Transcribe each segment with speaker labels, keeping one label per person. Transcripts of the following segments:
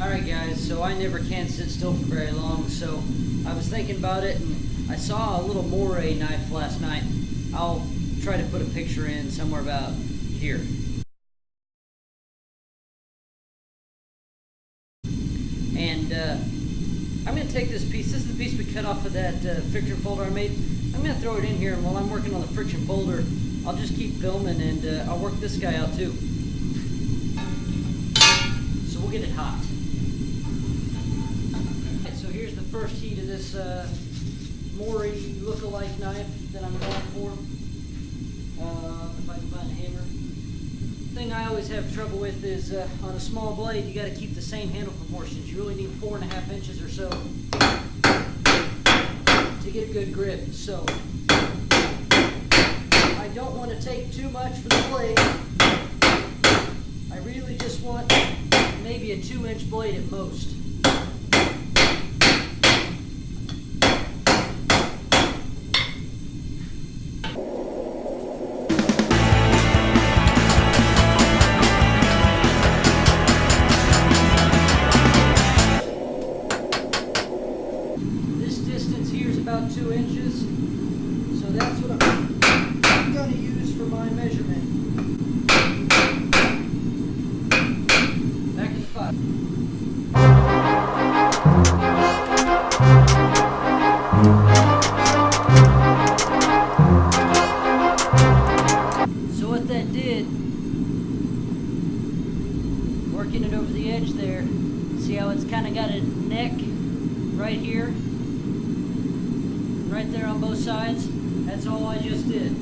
Speaker 1: Alright guys, so I never can sit still for very long, so I was thinking about it and I saw a little Mora knife last night. I'll try to put a picture in somewhere about here. And I'm going to take this piece. This is the piece we cut off of that friction folder I made. I'm going to throw it in here, and while I'm working on the friction folder, I'll just keep filming, and I'll work this guy out too. So we'll get it hot. Right, so here's the first heat of this Mora look-alike knife that I'm going for. If I can find a hammer. The thing I always have trouble with is on a small blade, you got to keep the same handle proportions. You really need 4.5 inches or so to get a good grip. So I don't want to take too much for the blade. I really just want maybe a 2-inch blade at most. About 2 inches, so that's what I'm going to use for my measurement. Back in the fire. So what that did, working it over the edge there, see how it's kind of got a neck right here? Right there on both sides. That's all I just did.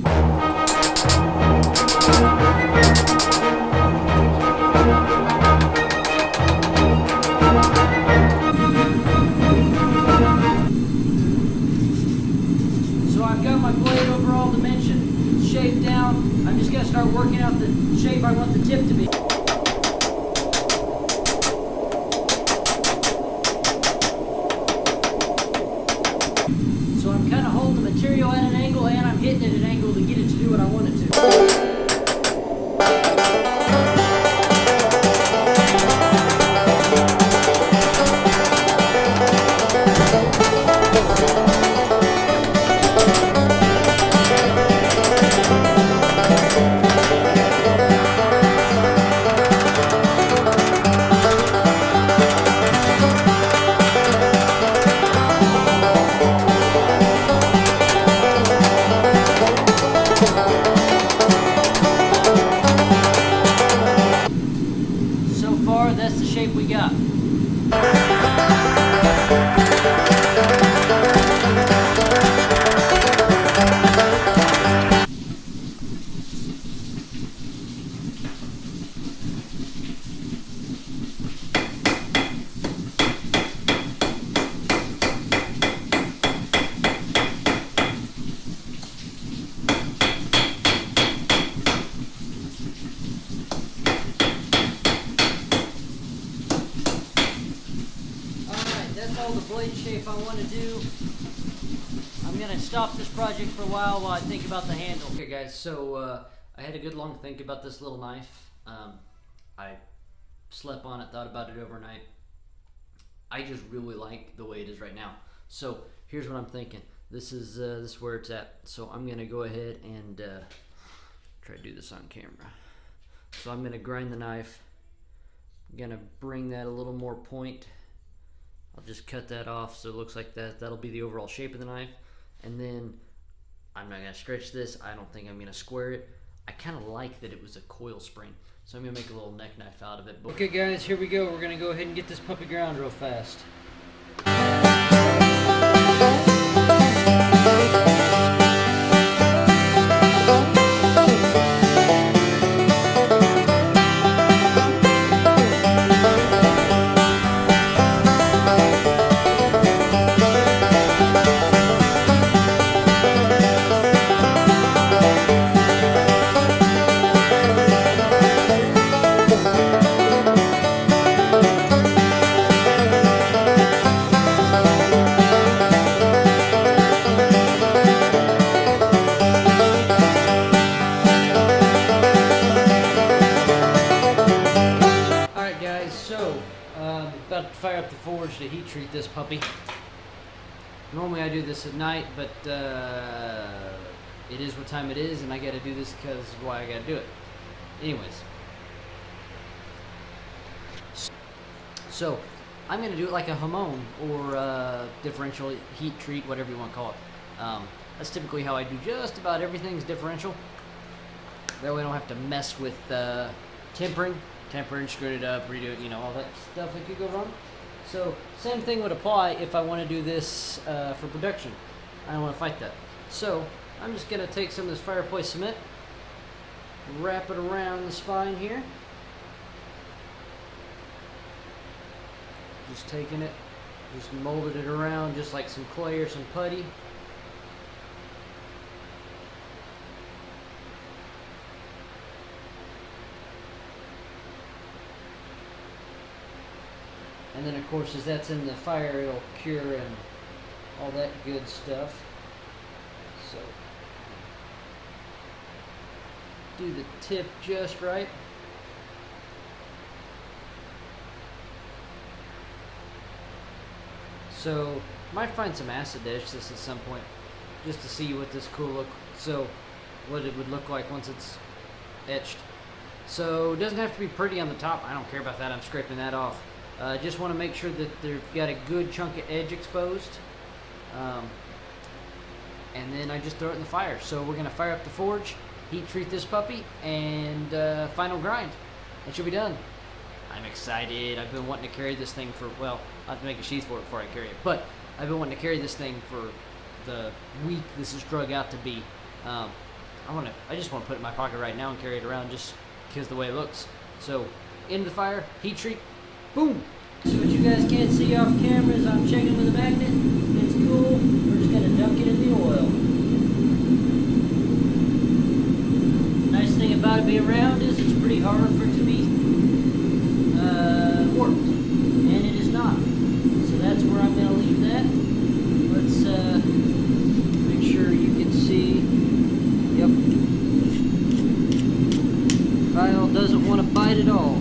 Speaker 1: So I've got my blade overall dimension shaped down. I'm just going to start working out the shape I want the tip to be. So I'm kind of holding the material at an angle and I'm hitting it at an angle to get it to do what I want it to. That's the shape we got. That's all the blade shape I want to do. I'm going to stop this project for a while I think about the handle. Okay guys, so I had a good long think about this little knife. I slept on it, thought about it overnight. I just really like the way it is right now. So here's what I'm thinking. This is where it's at. So I'm going to go ahead and try to do this on camera. So I'm going to grind the knife. I'm going to bring that a little more point. I'll just cut that off so it looks like that. That'll be the overall shape of the knife. And then I'm not going to stretch this. I don't think I'm going to square it. I kind of like that it was a coil spring. So I'm going to make a little neck knife out of it. Okay guys, here we go. We're going to go ahead and get this puppy ground real fast. About to fire up the forge to heat treat this puppy. Normally I do this at night, but it is what time it is, and I gotta do this because why I gotta do it. Anyways. So, I'm gonna do it like a hamon, or differential heat treat, whatever you want to call it. That's typically how I do just about everything's differential. That way I don't have to mess with tempering, screwing it up, redo it, you know, all that stuff that could go wrong. So, same thing would apply if I want to do this for production. I don't want to fight that. So, I'm just going to take some of this fireplace cement, wrap it around the spine here. Just taking it, just molded it around just like some clay or some putty. And then of course as that's in the fire it'll cure and all that good stuff. So do the tip just right. So might find some acid etch this at some point just to see what this what it would look like once it's etched. So it doesn't have to be pretty on the top. I don't care about that. I'm scraping that off. Just want to make sure that they've got a good chunk of edge exposed. And then I just throw it in the fire. So we're going to fire up the forge, heat treat this puppy, and final grind. It should be done. I'm excited. I've been wanting to carry this thing for, well, I have to make a sheath for it before I carry it. But I've been wanting to carry this thing for the week this is drug out to be. I just want to put it in my pocket right now and carry it around just because the way it looks. So, into the fire, heat treat, boom! So what you guys can't see off camera is I'm checking with a magnet. It's cool. We're just going to dunk it in the oil. Nice thing about it being round is it's pretty hard for it to be warped. And it is not. So that's where I'm going to leave that. Let's make sure you can see. Yep. Kyle doesn't want to bite at all.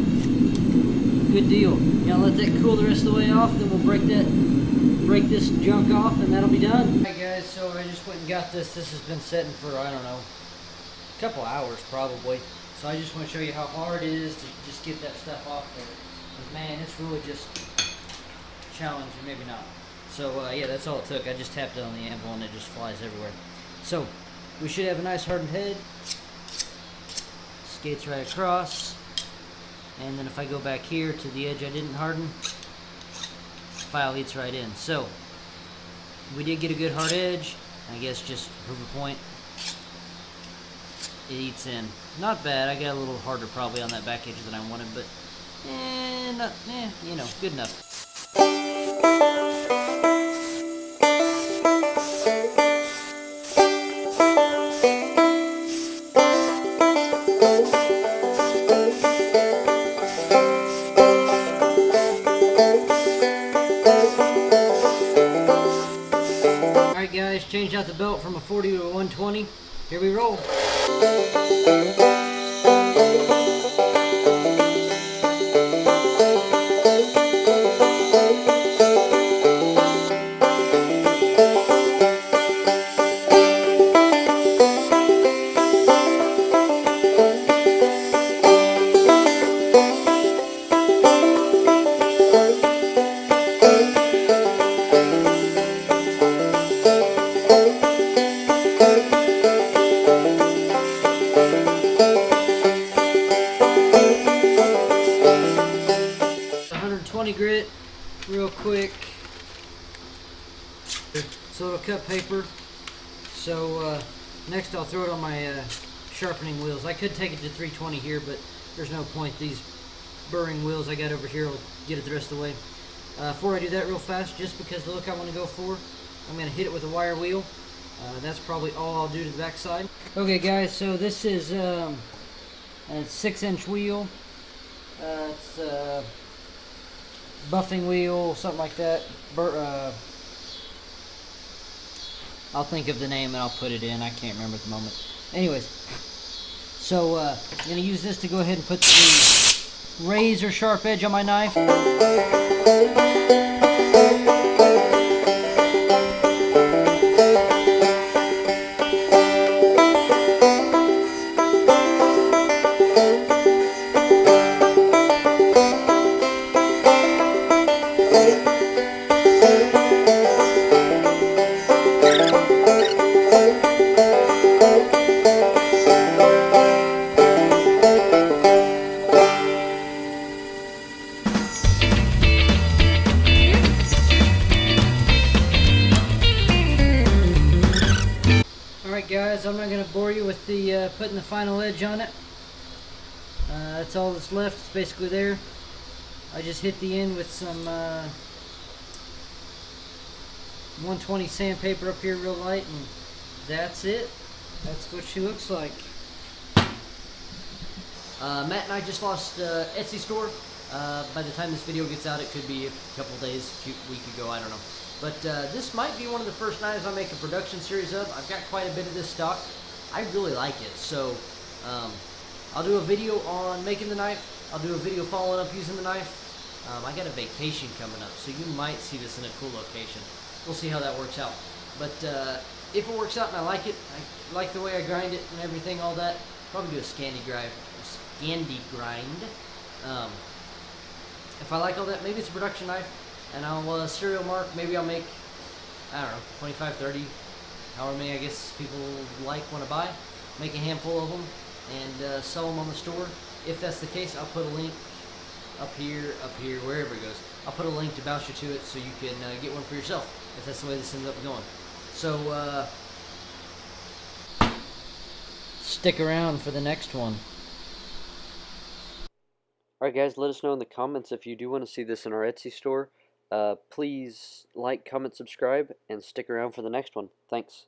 Speaker 1: Good deal. Now let that cool the rest of the way off, then we'll break this junk off, and that'll be done. Alright guys, so I just went and got this. This has been setting for, I don't know, a couple hours probably. So I just want to show you how hard it is to just get that stuff off there. Because man, it's really just challenging, maybe not. So yeah, that's all it took. I just tapped it on the anvil and it just flies everywhere. So we should have a nice hardened head. Skates right across. And then if I go back here to the edge I didn't harden, file eats right in. So we did get a good hard edge. I guess just to prove a point, it eats in. Not bad. I got a little harder probably on that back edge than I wanted, but you know, good enough. Alright guys, changed out the belt from a 40 to a 120. Here we roll. Grit real quick so it'll cut paper. So next I'll throw it on my sharpening wheels. I could take it to 320 here, but there's no point. These burring wheels I got over here will get it the rest of the way. Before I do that real fast, just because the look I want to go for, I'm going to hit it with a wire wheel. That's probably all I'll do to the back side. Okay guys, so this is a 6-inch wheel. It's buffing wheel, something like that. I'll think of the name and I'll put it in. I can't remember at the moment. Anyways, so I'm going to use this to go ahead and put the razor sharp edge on my knife. Alright guys, I'm not going to bore you with the putting the final edge on it. That's all that's left. It's basically there. I just hit the end with some 120 sandpaper up here real light, and that's it. That's what she looks like. Matt and I just lost Etsy store. By the time this video gets out, it could be a couple days, a week ago, I don't know. But this might be one of the first knives I make a production series of. I've got quite a bit of this stock. I really like it, so I'll do a video on making the knife. I'll do a video following up using the knife. I got a vacation coming up, so you might see this in a cool location. We'll see how that works out. But if it works out and I like it, I like the way I grind it and everything, all that, probably do a Scandi grind. If I like all that, maybe it's a production knife, and I'll serial mark. Maybe I'll make, I don't know, 25, 30, however many I guess people want to buy. Make a handful of them and sell them on the store. If that's the case, I'll put a link up here, wherever it goes. I'll put a link to bounce you to it so you can get one for yourself, if that's the way this ends up going. So, stick around for the next one. Alright guys, let us know in the comments if you do want to see this in our Etsy store. Please like, comment, subscribe, and stick around for the next one. Thanks.